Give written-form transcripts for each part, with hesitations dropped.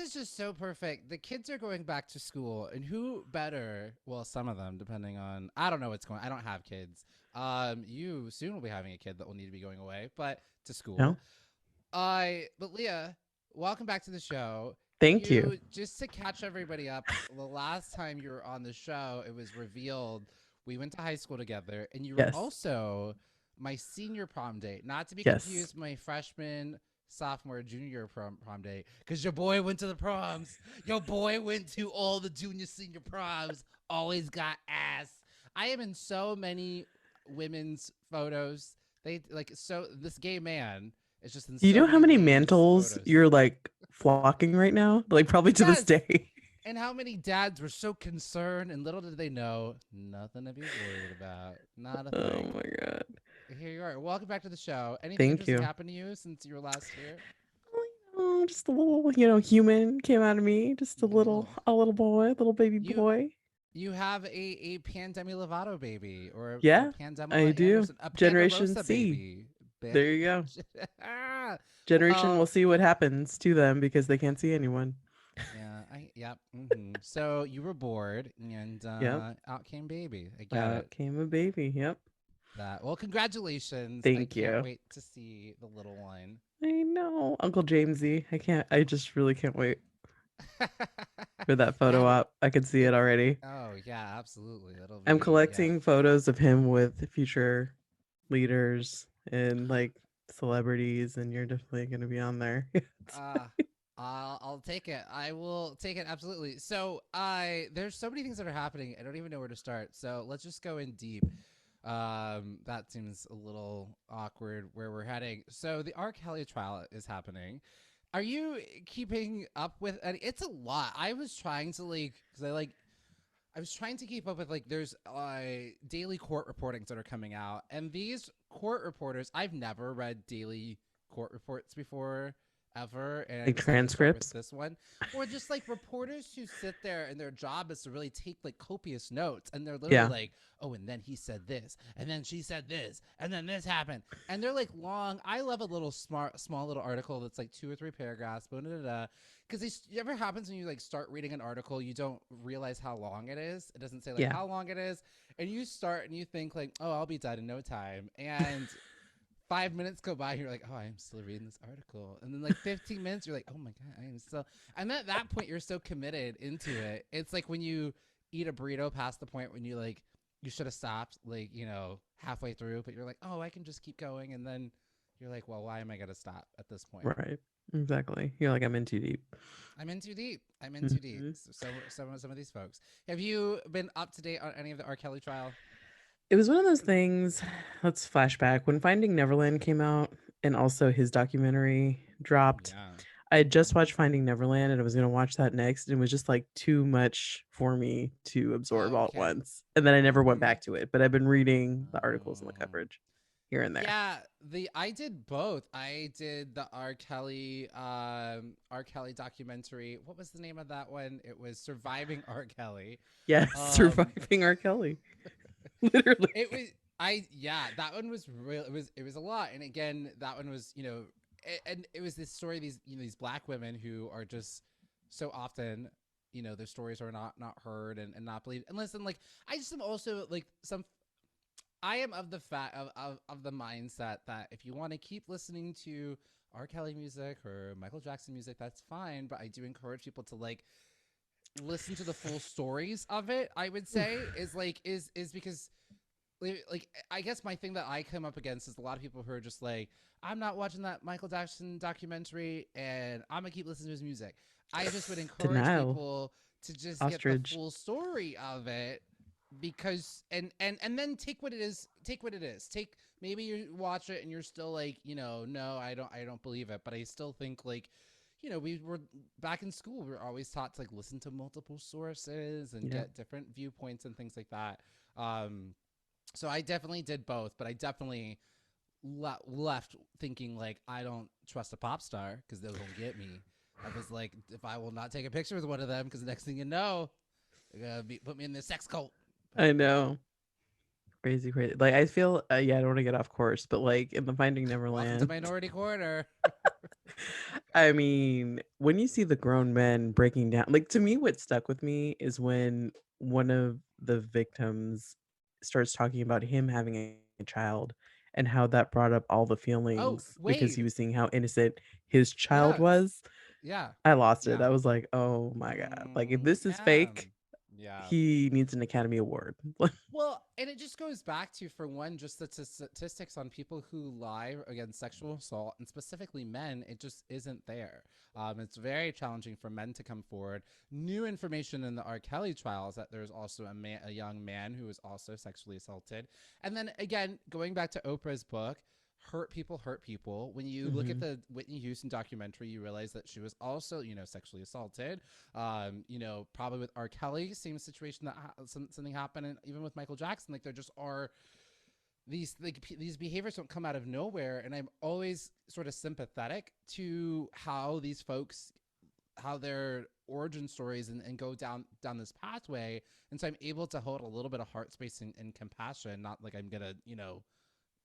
is just so perfect. The kids are going back to school, and who better? Well, some of them, depending on I don't know what's going. I don't have kids. You soon will be having a kid that will need to be going away, but to No, school. But Leah, welcome back to the show. thank you. You just to catch everybody up. The last time you were on the show, it was revealed we went to high school together, and you were Yes, also my senior prom date. Not to be yes. confused, with my freshman, sophomore, junior prom date, because your boy went to the proms. Your boy went to all the junior, senior proms. Always got ass. I am in so many women's photos. They like so this gay man is just in Do you so know how many many ladies' mantles photos. you're like flocking right now? Like probably to this Yes. day. And how many dads were so concerned, and little did they know, nothing to be worried about. Not a Oh thing. my god. Here you are. Welcome back to the show. Anything Thank interesting you. happened to you since you were last here? Oh, just a little, human came out of me. Just Little. a little boy, little baby You boy. you have a Pandemi Lovato baby or a Yeah, I Pandemla do. Anderson, a Generation Pandarosa C. baby. There you go. Generation will Well, see what happens to them because they can't see anyone. yeah, yep. So you were bored, and Yep. out came baby. I get Out it. came a baby. Yep. That well, congratulations. I Thank can't you. wait to see the little one. I know. Uncle Jamesy. I just really can't wait for that Yeah, photo op. I can see it it's already. oh yeah, absolutely. That'll I'm be yeah. collecting photos of him with future leaders and like celebrities, and you're definitely going to be on there. Uh I'll take it. I will take it absolutely. So I there's so many things that are happening. I don't even know where to start. So let's just go in deep. That seems a little awkward where we're heading. So the R. Kelly trial is happening. Are you keeping up with? It's a lot. I was trying to because I was trying to keep up with there's daily court reportings that are coming out, and these court reporters I've never read daily court reports before ever, and I Like decided to start with transcripts. this one. Or just like reporters who sit there and their job is to really take like copious notes, and they're literally Yeah. like, oh, and then he said this, and then she said this, and then this happened, and they're like long. I love a little small little article that's like 2 or 3 paragraphs, because it ever happens when you like start reading an article, you don't realize how long it is. It doesn't say like Yeah. how long it is, and you start and you think like, oh, I'll be done in no time, and 5 minutes go by, and you're like, oh, I'm still reading this article, and then like 15 minutes, you're like, oh my god, I am still. And at that point, you're so committed into it. It's like when you eat a burrito past the point when you like you should have stopped like halfway through, but you're like, oh, I can just keep going, and then you're like, well, why am I gonna stop at this point? Right. Exactly. You're like, I'm in too deep. I'm in too deep. I'm in too deep. Hmm. So some of these folks. Have you been up to date on any of the R. Kelly trial? It was one of those things. Let's flashback when Finding Neverland came out and also his documentary dropped. Yeah. I had just Mm-hmm. watched Finding Neverland and I was going to watch that next. And it was just like too much for me to absorb all at Okay. once. And then I never went Mm-hmm. back to it, but I've been reading the articles and the Um, coverage here and there. yeah, the I did both. I did the R. Kelly documentary. What was the name of that one? It was Surviving R. Kelly. Yes, Um, surviving R. Kelly. Literally. it was yeah, that one was real. It was a lot, and again, that one was and it was this story of these black women who are just so often their stories are not heard and not believed. And listen, like I just am also like some I am of the of the mindset that if you want to keep listening to R. Kelly music or Michael Jackson music, that's fine. But I do encourage people to like listen to the full stories of it. I would say is because like I guess my thing that I come up against is a lot of people who are just like, I'm not watching that Michael Jackson documentary and I'm gonna keep listening to his music. I just would encourage Denial. people to just get the Ostrich. full story of it because and then take what it is. Take maybe you watch it and you're still like, no, I don't believe it, but I still think like we were back in school. We were always taught to like listen to multiple sources and Yeah. get different viewpoints and things like that. Um, so I definitely did both, but I definitely left thinking like I don't trust a pop star because those won't get me. I was like, if I will not take a picture with one of them, because the next thing you know, they're gonna put me in the sex cult. But I know. Crazy, crazy. Like I feel, yeah, I don't want to get off course, but like in the Finding Welcome to Neverland, Minority Corner. I mean, when you see the grown men breaking down, like to me, what stuck with me is when one of the victims starts talking about him having a child and how that brought up all the Oh, feelings because he Wade. was seeing how innocent his child Yeah, was. yeah, I lost it. yeah. I was like, oh my God. Like, if this is Yeah, fake, yeah. he needs an Academy Award. Well, and it just goes back to, for one, just the statistics on people who lie against sexual assault, and specifically men. It just isn't there. It's very challenging for men to come forward. New information in the R. Kelly trial is that there's also a young man who was also sexually assaulted. And then again, going back to Oprah's book, hurt people hurt people. When you look at Hmm. the Whitney Houston documentary, you realize that she was also, sexually assaulted. Probably with R. Kelly, same situation, that something happened, and even with Michael Jackson, like there just are these behaviors don't come out of nowhere, and I'm always sort of sympathetic to how these folks, how their origin stories, and go down this pathway, and so I'm able to hold a little bit of heart space and compassion, not like I'm gonna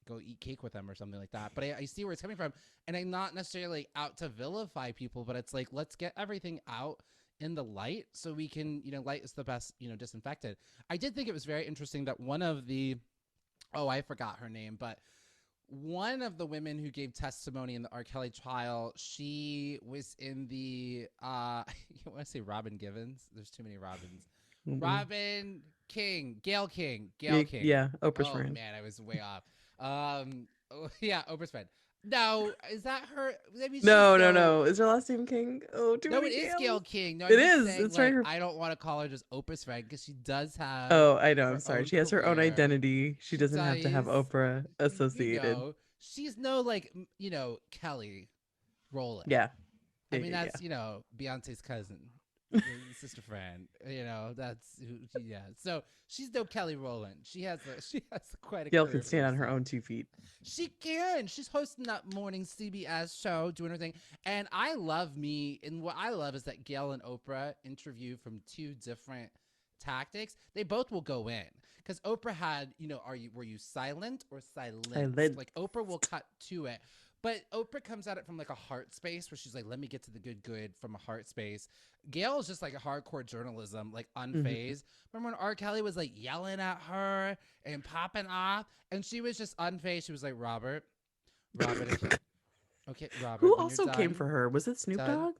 go eat cake with them or something like that. But I see where it's coming from, and I'm not necessarily out to vilify people, but it's like, let's get everything out in the light so we can, light is the best, disinfectant. I did think it was very interesting that one of the, oh, I forgot her name, but one of the women who gave testimony in the R. Kelly trial, she was in the I want to say Robin Givens. There's too many Robins. Mm-mm. Robin King, Gail King, Gail Yeah, King. yeah, Oprah's Oh friend. man, I was way off. Oh, yeah, Oprah's friend. No, is that her? I mean, she's No, no, still. no. Is her last name King? Oh, too No, many it is Gales. Gail King. No, I'm It just is. saying, It's right. like, Her. I don't want to call her just Oprah's friend because she does have Oh, I know. I'm her sorry. own She has her own career. identity. She She doesn't have to have does, Oprah associated. she's no, like, Kelly Rowland. Yeah, I yeah, mean, yeah, that's, Beyonce's cousin, yeah. sister friend. That's who. Yeah. So she's no Kelly Rowland. She has quite a Gail can career for stand on her herself. own 2 feet. She can. She's hosting that morning CBS show, doing her thing. And I love me. And what I love is that Gail and Oprah interview from two different tactics. They both will go in because Oprah had, were you silent or silenced? Silent. Like Oprah will cut to it. But Oprah comes at it from like a heart space where she's like, let me get to the good from a heart space. Gail is just like a hardcore journalism, like Hmm. unfazed. Remember when R. Kelly was like yelling at her and popping off? And she was just unfazed. She was like, Robert, okay, Who Robert, when you're also came done, for her? Was it Snoop done. Dogg?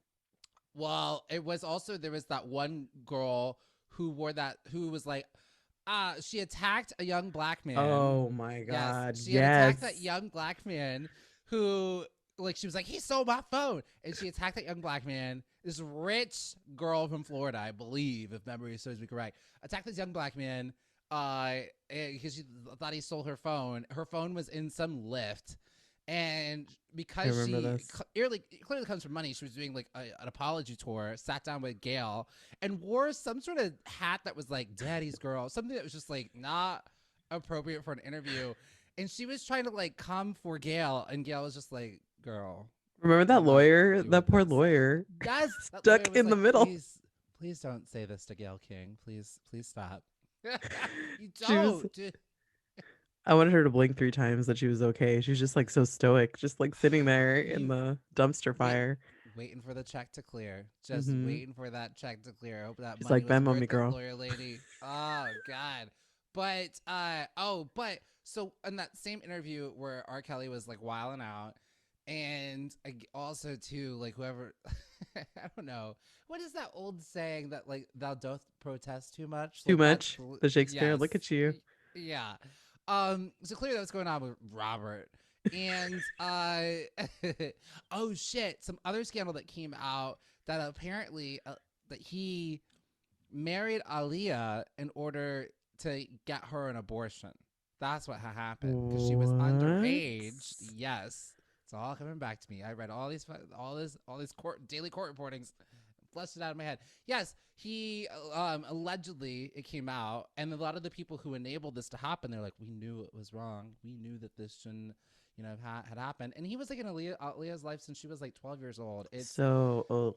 Well, it was also, there was that one girl who was like, she attacked a young black man. Oh my Yes, God. she had attacked that Yes. young black man who, like, she was like, he stole my phone. And she attacked that young black man. This rich girl from Florida, I believe, if memory serves me correct, attacked this young black man because she thought he stole her phone. Her phone was in some lift. And I because remember she this. clearly comes from money, she was doing like an apology tour, sat down with Gail, and wore some sort of hat that was like daddy's girl, something that was just like not appropriate for an interview. And she was trying to like come for Gail, and Gail was just like, girl, Remember that I'm not lawyer? doing That poor this. lawyer. Yes, that Stuck lawyer was in the like, middle. please don't say this to Gail King. Please stop. You She was don't. I wanted her to blink 3 times that she was okay. She was just like so stoic, just like sitting there in You the dumpster wait, fire. waiting for the check to clear. Just Hmm. waiting for that check to clear. I hope that She's money like, was Venmo me, worth it, girl. lawyer lady. Oh God. But so in that same interview where R. Kelly was like wilding out, and also too, like, whoever, I don't know, what is that old saying that like thou doth protest too much? Too Like that's much. The Shakespeare. yes, Look at you. yeah. So clearly that's going on with Robert. And oh shit, some other scandal that came out, that apparently that he married Aaliyah in order to get her an abortion. That's what happened because she was What? underage. Yes, it's all coming back to me. I read all these daily court reportings, flushed it out of my head. Yes, he allegedly, it came out, and a lot of the people who enabled this to happen, they're like, we knew it was wrong. We knew that this shouldn't, had happened. And he was like in Aaliyah's life since she was like 12 years old. It's So, oh,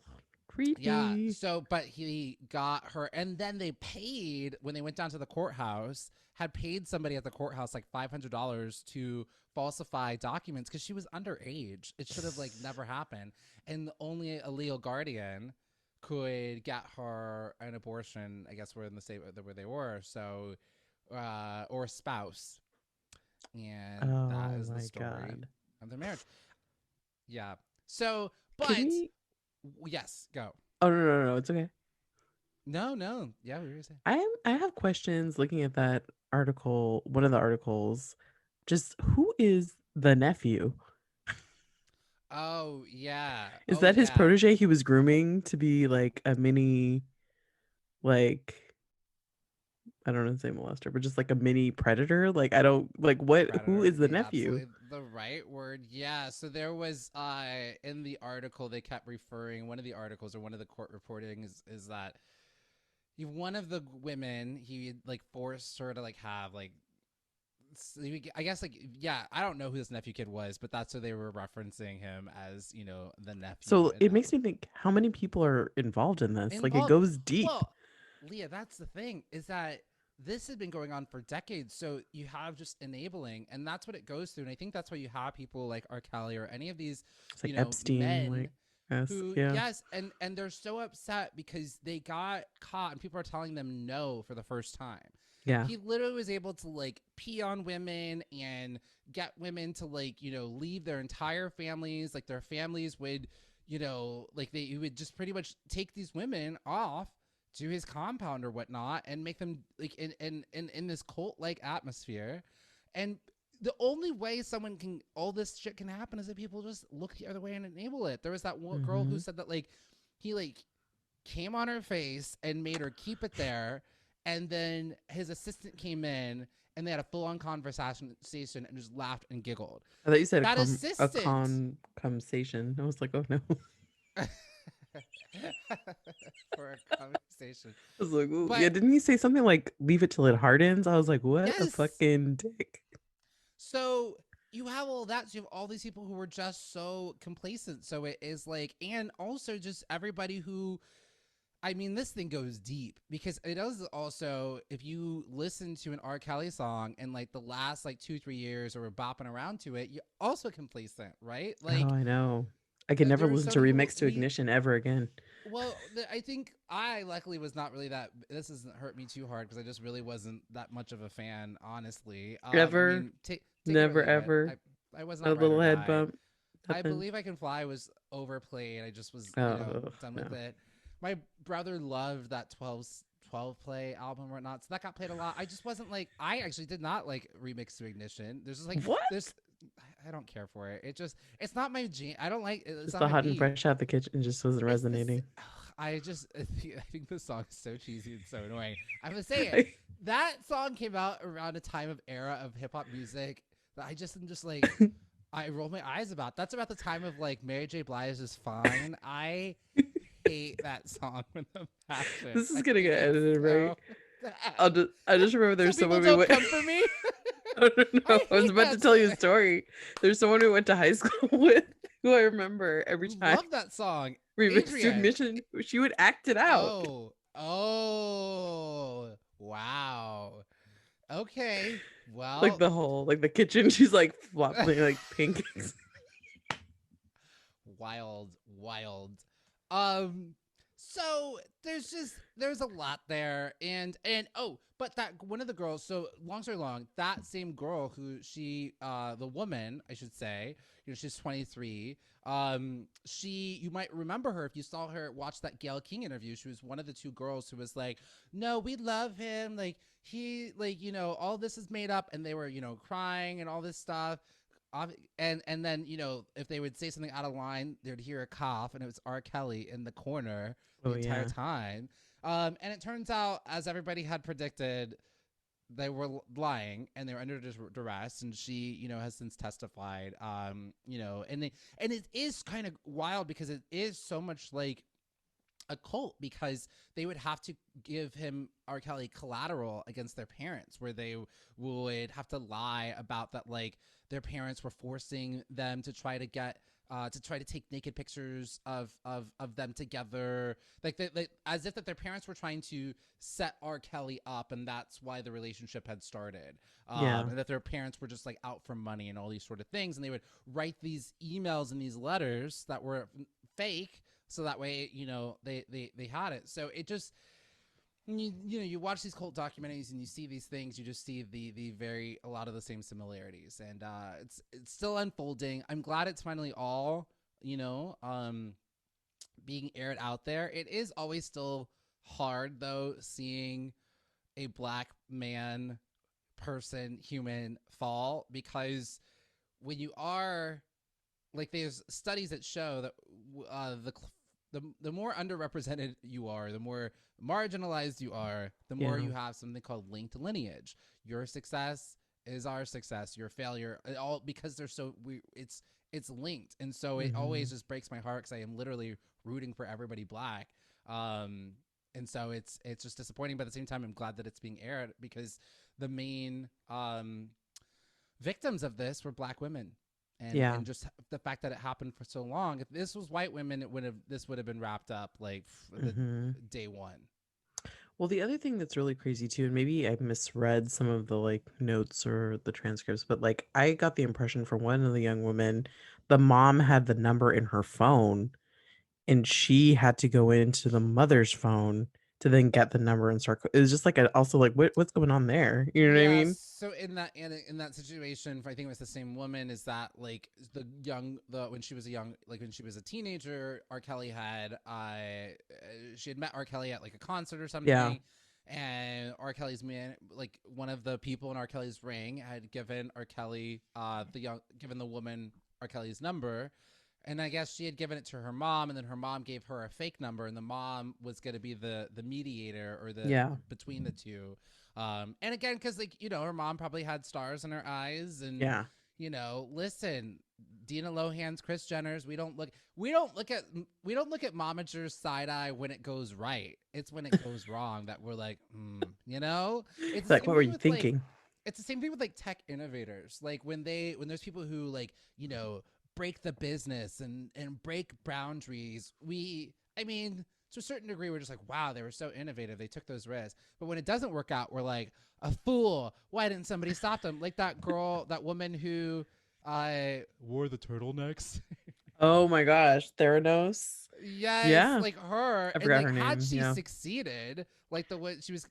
Yeah. Creepy. So, but he got her, and then they paid when they went down to the courthouse. Had paid somebody at the courthouse like $500 to falsify documents because she was underage. It should have like never happened, and only a legal guardian could get her an abortion. I guess we're in the state where they were. So, or a spouse, and that Oh is the my story god. of their marriage. Yeah. So, Can but we yes, go. Oh no, no, no, it's okay. No, no. Yeah, we were saying. I have questions looking at that article, one of the articles. Just who is the nephew? Oh yeah. Is Oh that his yeah. protege he was grooming to be like a mini, like, I don't know how to say molester, but just like a mini predator? Like, I don't, like, what, who Predator is would the be nephew? absolutely the right word. Yeah. So there was in the article they kept referring one of the articles or one of the court reporting is that one of the women he like forced her to like have like I guess like yeah, I don't know who this nephew kid was, but that's what they were referencing him as, the nephew So it makes me think, how many people are involved in this? Like, it involved. goes deep. Well, Leah, that's the thing is that this had been going on for decades. So you have just enabling, and that's what it goes through. And I think that's why you have people like R.Kelly or any of these, It's like Epstein, men like, esque, who, yeah. yes, and they're so upset because they got caught and people are telling them no for the first time. Yeah. He literally was able to like pee on women and get women to like, leave their entire families. Like their families would, like he would just pretty much take these women off to his compound or whatnot and make them like in this cult like atmosphere. And the only way someone can all this shit can happen is if people just look the other way and enable it. There was that one girl who Mm-hmm. said that like he like came on her face and made her keep it there, and then his assistant came in and they had a full-on conversation and just laughed and giggled. I thought you said That a assistant conversation. I was like, oh no. I for a conversation. was like, ooh. Yeah, But didn't he say something like leave it till it hardens? I was like, what a yes, fucking dick. so you have all that. So you have all these people who were just so complacent. So it is like, and also just everybody who, I mean, this thing goes deep because it does also, if you listen to an R. Kelly song and like the last like 2-3 years or we're bopping around to it, you're also complacent, right? Oh, Like I know. I can never there were listen so to many people Remix to Ignition ever again. I think I luckily was not really that. This doesn't hurt me too hard because I just really wasn't that much of a fan, honestly. I Ever, mean, take it or never, leave it. ever. I was A not ride or little head die. bump. I Nothing. believe I Can Fly was overplayed. I just was, Oh, done with no. it. My brother loved that 12 play album or not, so that got played a lot. I just wasn't like. I actually did not like Remix to Ignition. There's just like What? there's. I don't care for it. It's not my jam. I don't like it. It's Just not the my hot and beat. fresh out the kitchen just wasn't It's this. resonating. I think the song is so cheesy and so annoying. I'm gonna say it. That song came out around a time of era of hip hop music that I just am just like I roll my eyes about. That's about the time of like Mary J. Blige is Fine. I hate that song with a passion. This is I gonna hate get it edited, right? so bad. I just remember So there's people someone we don't went. come for me. I don't know. I I was hate about to that tell you song. a story. There's someone we went to high school with who I remember every time Love that song. Remix to Adrian. Ignition, she would act it out. Oh, wow. Okay. Like Well, the whole, like the kitchen, she's like flopping like pancakes. wild, wild. Um, so there's a lot there, and oh, but that one of the girls. So long story long, that same girl who the woman I should say, she's 23. She you might remember her if you saw her watch that Gayle King interview. She was one of the two girls who was like, no, we love him. Like he like all this is made up, and they were crying and all this stuff. And then if they would say something out of line, they'd hear a cough, and it was R. Kelly in the corner the Oh entire yeah. time. And it turns out, as everybody had predicted, they were lying and they were under duress. And she, has since testified. And it is kind of wild because it is so much like a cult because they would have to give him R. Kelly collateral against their parents, where they would have to lie about that, like their parents were forcing them to try to get to try to take naked pictures of them together, like as if that their parents were trying to set R. Kelly up, and that's why the relationship had started, Yeah. and that their parents were just like out for money and all these sort of things, and they would write these emails and these letters that were fake, so that way they had it. So it just, you watch these cult documentaries and you see these things, you just see the very a lot of the same similarities, and it's still unfolding. I'm glad it's finally all being aired out there. It is always still hard though, seeing a black man, person, human fall, because when you are like, there's studies that show that the more underrepresented you are, the more marginalized you are, the more Yeah. you have something called linked lineage. Your success is our success. Your failure, all because they're so it's linked, and so it Hmm. always just breaks my heart because I am literally rooting for everybody black. Um, and so it's just disappointing, but at the same time, I'm glad that it's being aired because the main victims of this were black women, Yeah. and just the fact that it happened for so long. If this was white women, this would have been wrapped up like the Hmm. day one. Well, the other thing that's really crazy too, and maybe I misread some of the like notes or the transcripts, but like I got the impression from one of the young women, the mom had the number in her phone and she had to go into the mother's phone to then get the number and start. It was just like also like what's going on there? You know what I Yeah, mean? so in that situation, I think it was the same woman. Is that like the when she was a young, like when she was a teenager, R. Kelly had she had met R. Kelly at like a concert or Yeah. something, and R. Kelly's man, like one of the people in R. Kelly's ring, had given R. Kelly given the woman R. Kelly's number. And I guess she had given it to her mom, and then her mom gave her a fake number, and the mom was going to be the mediator, or the Yeah. between the two. And again, because like her mom probably had stars in her eyes, and Yeah. listen, Dina Lohan's, Kris Jenner's. We don't look at momagers side eye when it goes right. It's when it goes wrong that we're like, It's the Like same what were thing you with like. thinking? It's the same thing with like tech innovators. Like when there's people who like break the business and break boundaries. I mean, to a certain degree, we're just like, wow, they were so innovative. They took those risks. But when it doesn't work out, we're like, a fool. Why didn't somebody stop them? Like that girl, that woman who wore the turtlenecks. Oh my gosh, Theranos. Yes, Yeah. like her. I And forgot like, her had name. she Yeah. succeeded, like the way she was,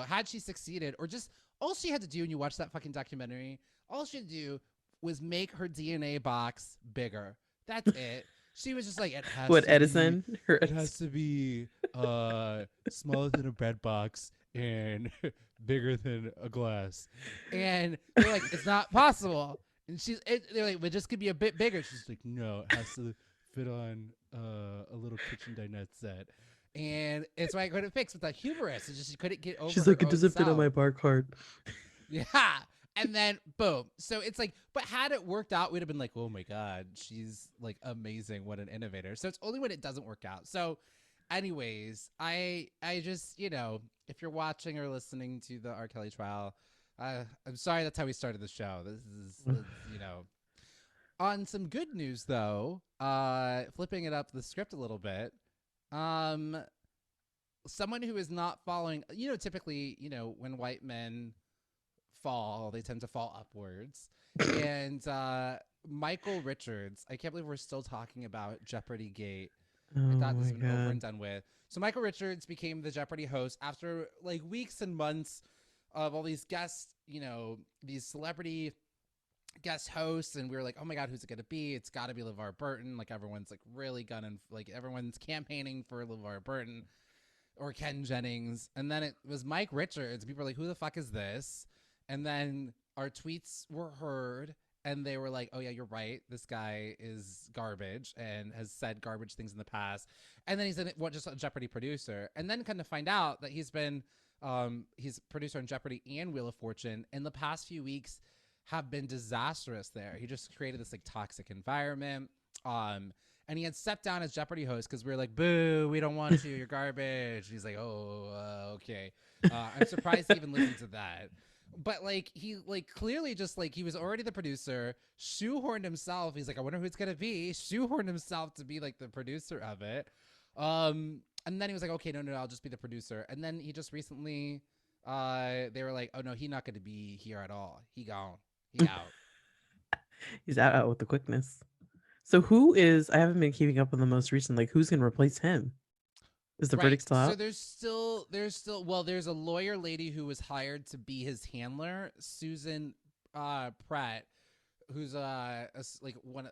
had she succeeded, or just all she had to do, when you watch that fucking documentary, all she had to do was make her DNA box bigger. That's it. She was just like, What Edison? Her it has to be smaller than a bread box and bigger than a glass. And they're like, it's not possible. And they're like, but just could be a bit bigger. She's like, no, it has to fit on a little kitchen dinette set. And it's why I couldn't fix with that hubris. It's just she couldn't get over She's her like, it own doesn't fit on self. my bar card. Yeah. And then boom. So it's like, but had it worked out, we'd have been like, oh my God, she's like amazing. What an innovator. So it's only when it doesn't work out. So anyways, I just, if you're watching or listening to the R. Kelly trial, I'm sorry that's how we started the show. This is, on some good news though, flipping it up the script a little bit. Um, someone who is not following, typically, when white men fall, they tend to fall upwards. And Michael Richards, I can't believe we're still talking about Jeopardy Gate. Oh I thought this my had been over and god. done with. So Michael Richards became the Jeopardy host after like weeks and months of all these guests, these celebrity guest hosts, and we were like, oh my God, who's it gonna be? It's got to be LeVar Burton. Like everyone's like really gunning, like everyone's campaigning for LeVar Burton or Ken Jennings, and then it was Mike Richards. People were like, "Who the fuck is this?" And then our tweets were heard, and they were like, "Oh yeah, you're right. This guy is garbage and has said garbage things in the past." And then just a Jeopardy producer, and then kind of find out that he's producer on Jeopardy and Wheel of Fortune. In the past few weeks, have been disastrous there. He just created this like toxic environment. Um, and he had stepped down as Jeopardy host because we were like, "Boo, we don't want you. You're garbage." He's like, "Oh, okay." I'm surprised he even listened to that. But like he like clearly just like he was already the producer, shoehorned himself. He's like, I wonder who it's gonna be. Shoehorned himself to be like the producer of it. And then he was like, okay, no, I'll just be the producer. And then he just recently, they were like, oh no, he not gonna be here at all. He gone. He out. He's out with the quickness. So who is? I haven't been keeping up on the most recent. Like, who's gonna replace him? Is the Right. verdict still So out? there's still well, there's a lawyer lady who was hired to be his handler, Susan Pratt, who's like a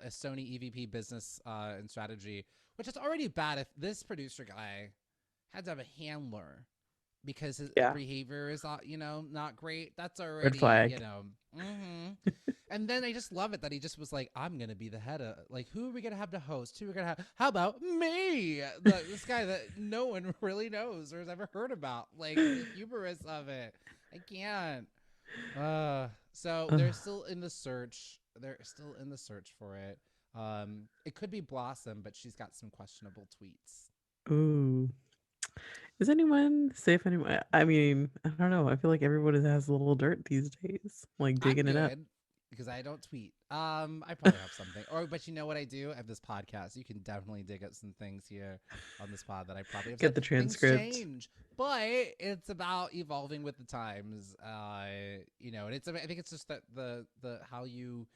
Sony EVP business and strategy, which is already bad if this producer guy had to have a handler because his Yeah, behavior is not great. That's red already flag. And then I just love it that he just was like, I'm gonna be the head of, like, who are we gonna have to host? Who are we gonna have? How about me? This guy that no one really knows or has ever heard about. Like the hubris of it. I can't. So Ugh. they're still in the search. They're still in the search for it. It could be Blossom, but she's got some questionable tweets. Ooh. Is anyone safe anyway? I mean, I don't know. I feel like everybody has a little dirt these days, like I'm digging it up. good because I don't tweet. I probably have something. Or but you know what I do? I have this podcast. You can definitely dig up some things here on this pod that I probably have Get said. the Things transcript. change, but it's about evolving with the times. And I think it's just that the how you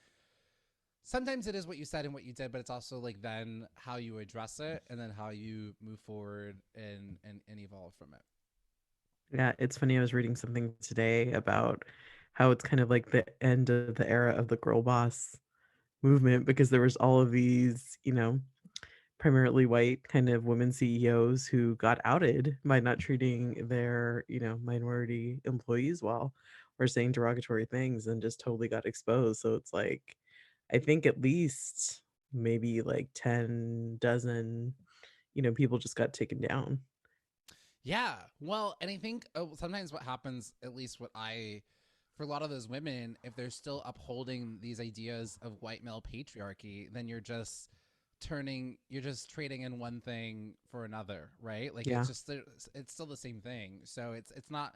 sometimes it is what you said and what you did, but it's also like then how you address it and then how you move forward and evolve from it. Yeah, it's funny. I was reading something today about how it's kind of like the end of the era of the girl boss movement because there was all of these, primarily white kind of women CEOs who got outed by not treating their, minority employees well or saying derogatory things and just totally got exposed. So it's like, I think at least maybe like 10 dozen, people just got taken down. Yeah. Well, and I think sometimes what happens, at least for a lot of those women, if they're still upholding these ideas of white male patriarchy, then you're just trading in one thing for another, right? Like Yeah. it's still the same thing. So it's not,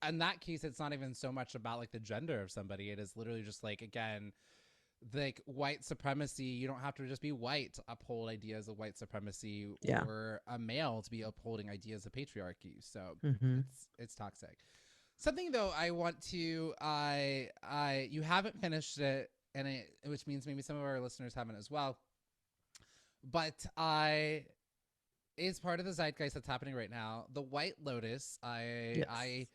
in that case, it's not even so much about like the gender of somebody. It is literally just like, again, like white supremacy. You don't have to just be white to uphold ideas of white supremacy Yeah. or a male to be upholding ideas of patriarchy. So Hmm. it's toxic. Something though I want to I you haven't finished it, and which means maybe some of our listeners haven't as well, but I is part of the zeitgeist that's happening right now. The White Lotus. Yes. I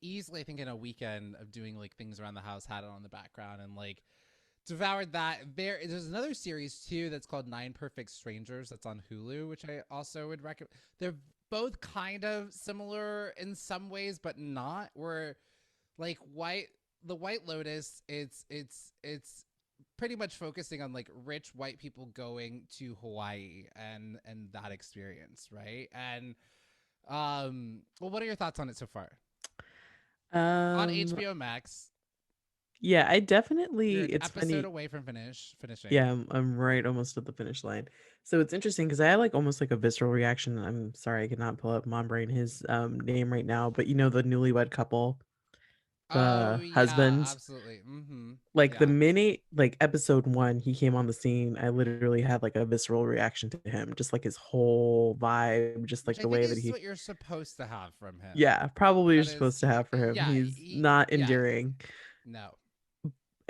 easily, I think, in a weekend of doing like things around the house, had it on the background and like devoured that. There's another series too that's called Nine Perfect Strangers that's on Hulu, which I also would recommend. They're both kind of similar in some ways, but not. Where like the White Lotus, it's pretty much focusing on like rich white people going to Hawaii and that experience, right? And well, what are your thoughts on it so far? On Um, HBO Max, yeah, I you're definitely an it's episode funny. away from finishing. Yeah, I'm right almost at the finish line. So it's interesting because I had like almost like a visceral reaction. I'm sorry I cannot pull up Mom Brain his name right now, but the newlywed couple, Oh the yeah, husband, absolutely. Mm-hmm. like the Yeah. minute like episode 1 he came on the scene, I literally had like a visceral reaction to him, just like his whole vibe, just Which like I the think way that is he what you're supposed to have from him. yeah, probably you're That supposed is, to have for him. yeah, He's not yeah. endearing. No.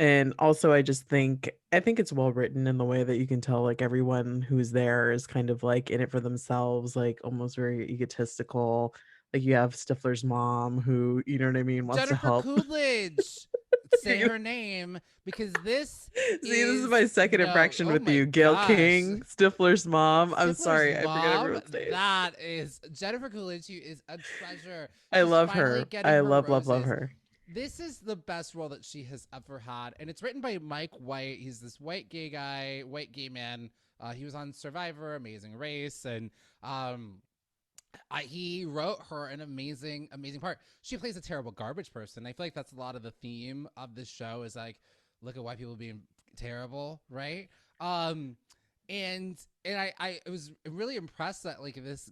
And also I think it's well written in the way that you can tell like everyone who's there is kind of like in it for themselves, like almost very egotistical. Like you have Stifler's mom who, you know what I mean, wants to Jennifer help. Coolidge. Say her name because this See, this is is my second no. interaction Oh with my you. Gail gosh. King, Stifler's mom. I'm Stifler's sorry, I forget mom, everyone's name. that is Jennifer Coolidge, who is a treasure. I She's love finally her. getting I her love, love, love roses. her. This is the best role that she has ever had, and it's written by Mike White. He's this white gay guy, white gay man. He was on Survivor, Amazing Race, and um, he wrote her an amazing, amazing part. She plays a terrible garbage person. I feel like that's a lot of the theme of this show is like, look at white people being terrible, right? Um, And I was really impressed that like this,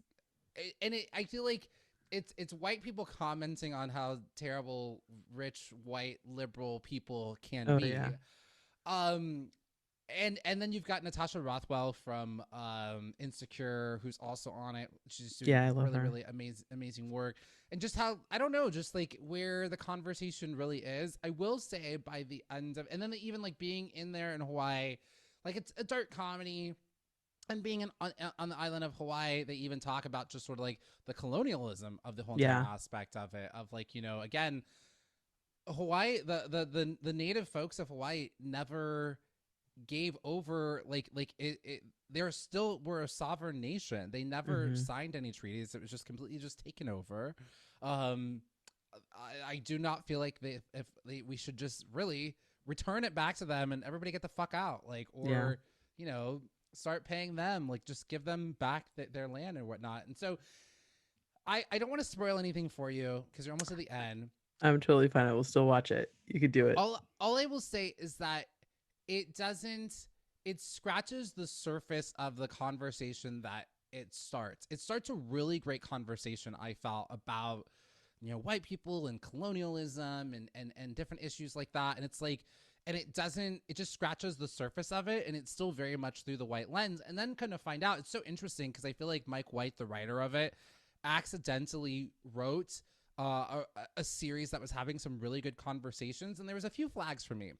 I feel like it's white people commenting on how terrible rich white liberal people can Oh be. yeah. Um, and then you've got Natasha Rothwell from Insecure, who's also on it. She's doing Yeah, I love really her. really amazing work, and just how I don't know, just like where the conversation really is. I will say by the end of, and then even like being in there in Hawaii, like it's a dark comedy. And being on the island of Hawaii, they even talk about just sort of like the colonialism of the whole entire Yeah. aspect of it. Of like, again, Hawaii, the native folks of Hawaii never gave over they're still were a sovereign nation. They never Hmm. signed any treaties. It was just completely just taken over. um I do not feel like we should just really return it back to them and everybody get the fuck out, like, Yeah. or you know start paying them, like just give them back their land and whatnot. And so I don't want to spoil anything for you because you're almost at the end. I'm totally fine. I will still watch it. You could do it. All I will say is that it doesn't it scratches the surface of the conversation that it starts a really great conversation, I felt, about white people and colonialism and different issues like that. And it's like, and it just scratches the surface of it, and it's still very much through the white lens. And then kind of find out, it's so interesting because I feel like Mike White, the writer of it, accidentally wrote a series that was having some really good conversations, and there was a few flags for me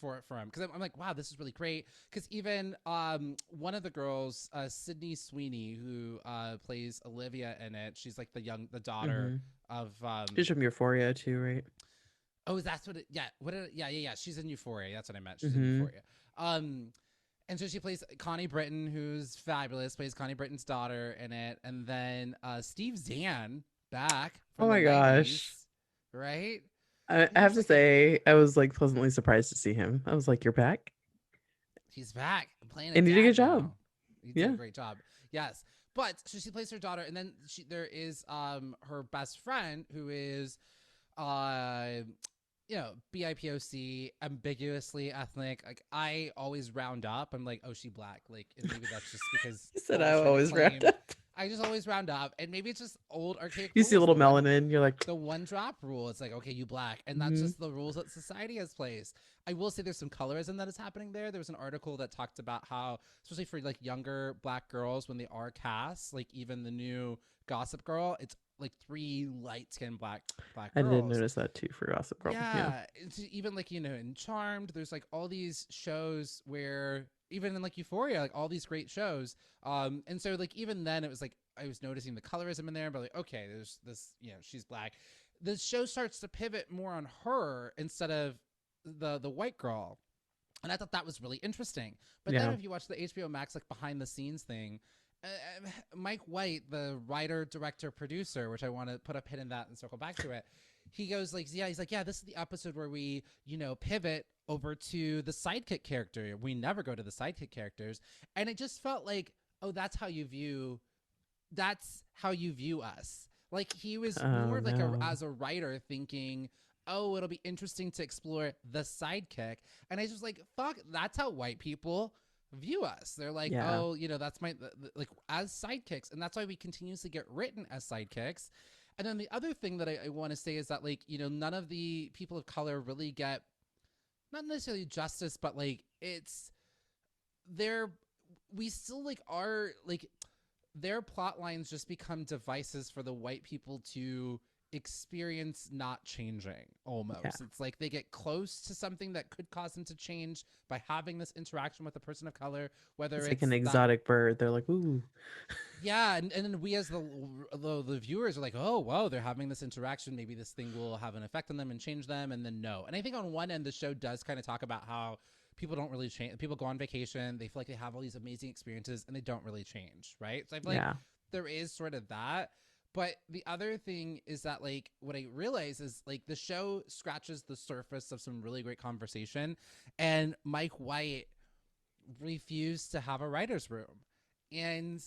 for him, because I'm like, wow, this is really great. Because even one of the girls, Sydney Sweeney, who plays Olivia in it, she's like the daughter Hmm. of She's from Euphoria too, right? oh, that's what it, yeah, yeah, she's in Euphoria. That's what I meant. She's in Hmm. Euphoria. um and so she plays Connie Britton, who's fabulous, plays Connie Britton's daughter in it. And then Steve Zahn, back Oh from the my gosh. 90s, right? I have He's to like say, I was like pleasantly surprised to see him. I was like, "You're back," he's back playing a and he did a good dad job. now. He did a Yeah. great job. Yes. But so she plays her daughter, and then there is her best friend, who is uh BIPOC, ambiguously ethnic. Like, I always round up. I'm like, oh, she black. Like, and maybe that's just because He said, all "I trying to always wrapped claim. up." I just always round up, and maybe it's just old archaic You see a rules. little melanin, you're like, The one drop rule. It's like, okay, you black, and that's hmm just the rules that society has placed. I will say there's some colorism that is happening there. There was an article that talked about how, especially for like younger black girls, when they are cast, like even the new Gossip Girl, it's like three light skinned black I did girls. notice that too for Gossip Girl. Yeah. Yeah, it's even like in Charmed, there's like all these shows where, even in like Euphoria, like all these great shows. And so like even then it was like I was noticing the colorism in there, but like, okay, there's this, she's black. The show starts to pivot more on her instead of the white girl. And I thought that was really interesting. But then Yeah. if you watch the HBO Max like behind the scenes thing, Mike White, the writer, director, producer, which I want to put a pin in that and circle back to it, he goes like, yeah, he's like, yeah, this is the episode where we, pivot over to the sidekick character. We never go to the sidekick characters. And it just felt like, oh, that's how you view us. Like, he was Oh more of like no. as a writer thinking, oh, it'll be interesting to explore the sidekick. And I just like, fuck, that's how white people view us. They're like, Yeah. oh, that's my, like, as sidekicks. And that's why we continuously get written as sidekicks. And then the other thing that I want to say is that, like, none of the people of color really get, not necessarily justice, but like, it's, they're, we still like are like, their plot lines just become devices for the white people to experience not changing, Yeah. almost. It's like they get close to something that could cause them to change by having this interaction with a person of color, whether It's like an it's that. exotic bird. They're like, "Ooh." Yeah, and then we as the viewers are like, oh, wow, they're having this interaction. Maybe this thing will have an effect on them and change them, and then no. And I think on one end, the show does kind of talk about how people don't really change. People go on vacation, they feel like they have all these amazing experiences, and they don't really change, right? So I feel like Yeah. there is sort of that. But the other thing is that, like, what I realize is, like, the show scratches the surface of some really great conversation, and Mike White refused to have a writer's room. And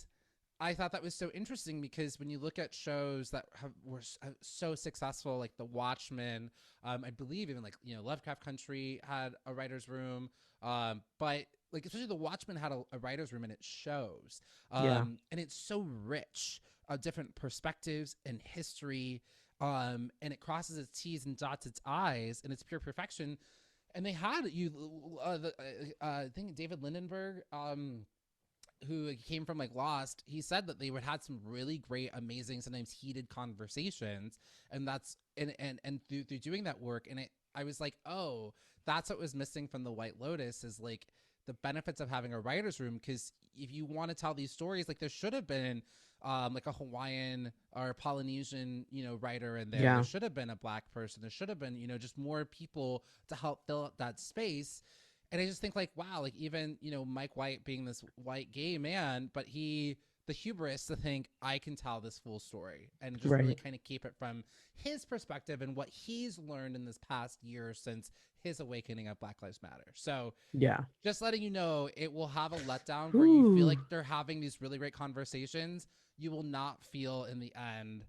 I thought that was so interesting because when you look at shows that were so successful, like The Watchmen, I believe even like Lovecraft Country had a writer's room, but like especially The Watchmen had a writer's room and it shows, Yeah. and it's so rich of different perspectives and history, and it crosses its T's and dots its I's, and it's pure perfection. And they had I think David Lindenberg, who came from like Lost, he said that they would had some really great, amazing, sometimes heated conversations, and that's and through doing that work, and I was like, oh, that's what was missing from the White Lotus is like the benefits of having a writer's room, because if you want to tell these stories, like there should have been like a Hawaiian or Polynesian, writer in there. There Yeah. should have been a Black person. There should have been, just more people to help fill up that space. And I just think like, wow, like even, Mike White being this white gay man, but the hubris to think I can tell this full story and just really Right. kind of keep it from his perspective and what he's learned in this past year since his awakening of Black Lives Matter. So Yeah. just letting you know, it will have a letdown where you feel Ooh. like they're having these really great conversations. You will not feel in the end,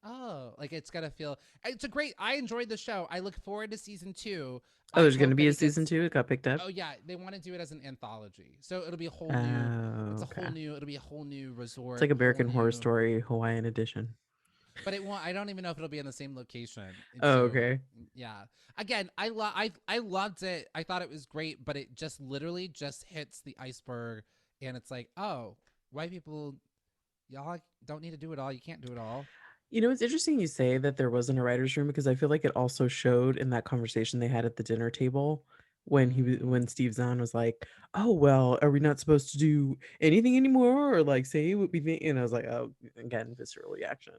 oh, like it's gonna feel. I enjoyed the show. I look forward to season 2. Oh, I there's gonna hope be that a it season gets. 2. It got picked up. Oh yeah, they want to do it as an anthology, so it'll be a whole new. Oh, It's a whole okay. new. It'll be a whole new It's resort, like whole American Horror new. Story Hawaiian edition. But it won't. I don't even know if it'll be in the same location. And Oh, so okay. yeah, again, I loved it. I thought it was great, but it just literally just hits the iceberg, and it's like, oh, white people, y'all don't need to do it all. You can't do it all. It's interesting you say that there wasn't a writer's room because I feel like it also showed in that conversation they had at the dinner table when Mm. when Steve Zahn was like, "Oh well, are we not supposed to do anything anymore or like say what we think?" And I was like, "Oh, again, visceral reaction."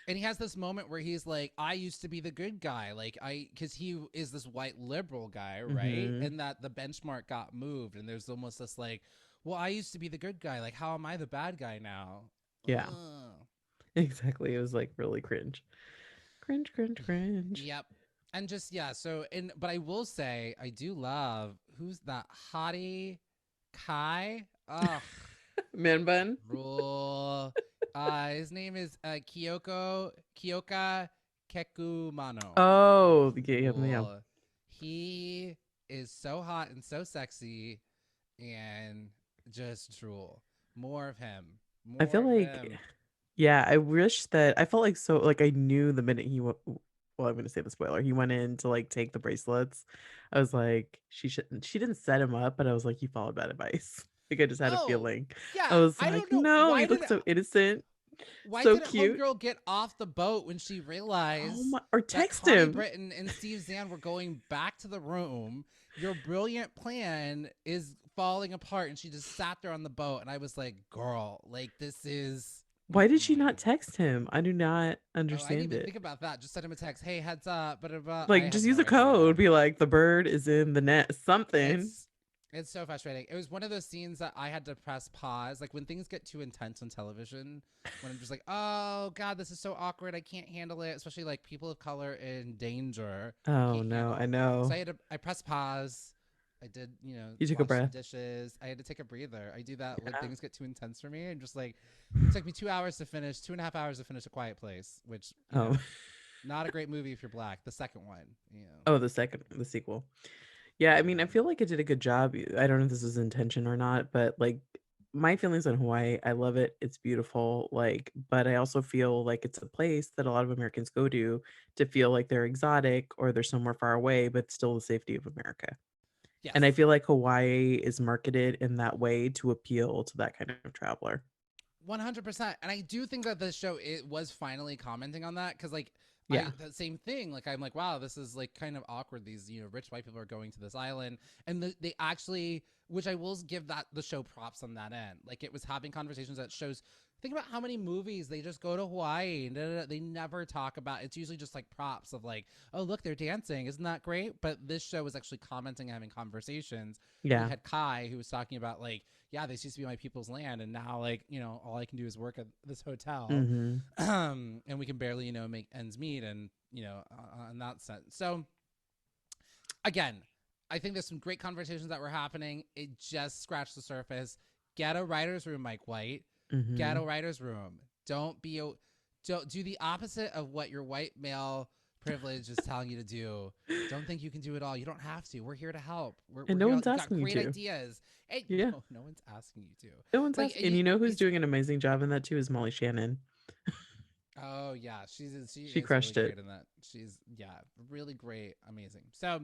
And he has this moment where he's like, I used to be the good guy, like because he is this white liberal guy, right? Mm-hmm. And that the benchmark got moved, and there's almost this like, well, I used to be the good guy, like how am I the bad guy now? Yeah, Ugh. exactly. It was like really cringe, cringe, cringe, cringe. Yep. And just yeah, so but I will say I do love who's that hottie Kai? Ugh, Man bun. rule. His name is Kyoka Kekumano. Oh, yeah, yeah. Rule. He is so hot and so sexy, and just drool. More of him. I More feel of like, him. yeah, I wish that I felt like so like I knew the minute he went. Well, I'm gonna say the spoiler. He went in to like take the bracelets. I was like, she didn't set him up, but I was like, he followed bad advice. Like I just had a Oh, feeling. I yeah. was I like, don't know no, he looked so innocent, why so didn't cute. Homegirl get off the boat when she Oh realized my, or that text Connie him. Britton and Steve Zahn were going back to the room? Your brilliant plan is falling apart, and she just sat there on the boat. And I was like, "Girl, like this is." Why did she not Mm-mm. text him? I do not Oh, I didn't understand even it. think about that. Just send him a text. Hey, heads up. But I Like, had just use no a code. idea. Be like, the bird is in the net. Something. It's it's so frustrating. It was one of those scenes that I had to press pause. Like when things get too intense on television, when I'm just like, oh God, this is so awkward. I can't handle it. Especially like people of color in danger. I Oh can't no, I handle. So know. I pressed pause. I did, You took a wash some breath. dishes. I had to take a breather. I do that when Yeah. things get too intense for me. I'm just like, it took me 2 hours to finish, 2.5 hours to finish A Quiet Place, which, Oh. not a great movie if you're black. The second one, Oh, the sequel. Yeah, I mean, I yeah. feel like it did a good job. I don't know if this was intention or not, but like my feelings on Hawaii, I love it. It's beautiful. Like, but I also feel like it's a place that a lot of Americans go to feel like they're exotic or they're somewhere far away, but still the safety of America. And I Yes. feel like Hawaii is marketed in that way to appeal to that kind of traveler. 100%. And I do think that this show it was finally commenting on that because like Yeah. the same thing. Like I'm like, wow, this is like kind of awkward. These rich white people are going to this island, and they actually, which I will give that the show props on that end. Like it was having conversations that shows. Think about how many movies they just go to Hawaii. They never talk about. It's usually just like props of like, oh look, they're dancing. Isn't that great? But this show was actually commenting, and having conversations. And you Yeah. had Kai who was talking about like, yeah, this used to be my people's land, and now like all I can do is work at this hotel, Mhm. and we can barely make ends meet, and in that sense. So again, I think there's some great conversations that were happening. It just scratched the surface. Get a writer's room, Mike White. Mm-hmm. Ghetto writer's room. Don't do the opposite of what your white male privilege is telling you to do. Don't think you can do it all. You don't have to. We're here to help. And We're no here. one's You got asking you great to. ideas. And Yeah. no one's asking you to. No one's Like asking. And you know who's it's doing an amazing job in that too is Molly Shannon. oh yeah, she She is really crushed it. great in that. She's really great, amazing. So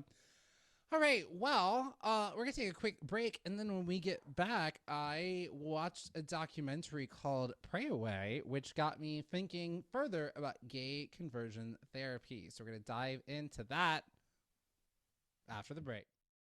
all right, well, we're gonna take a quick break, and then when we get back, I watched a documentary called "Pray Away," which got me thinking further about gay conversion therapy. So we're gonna dive into that after the break.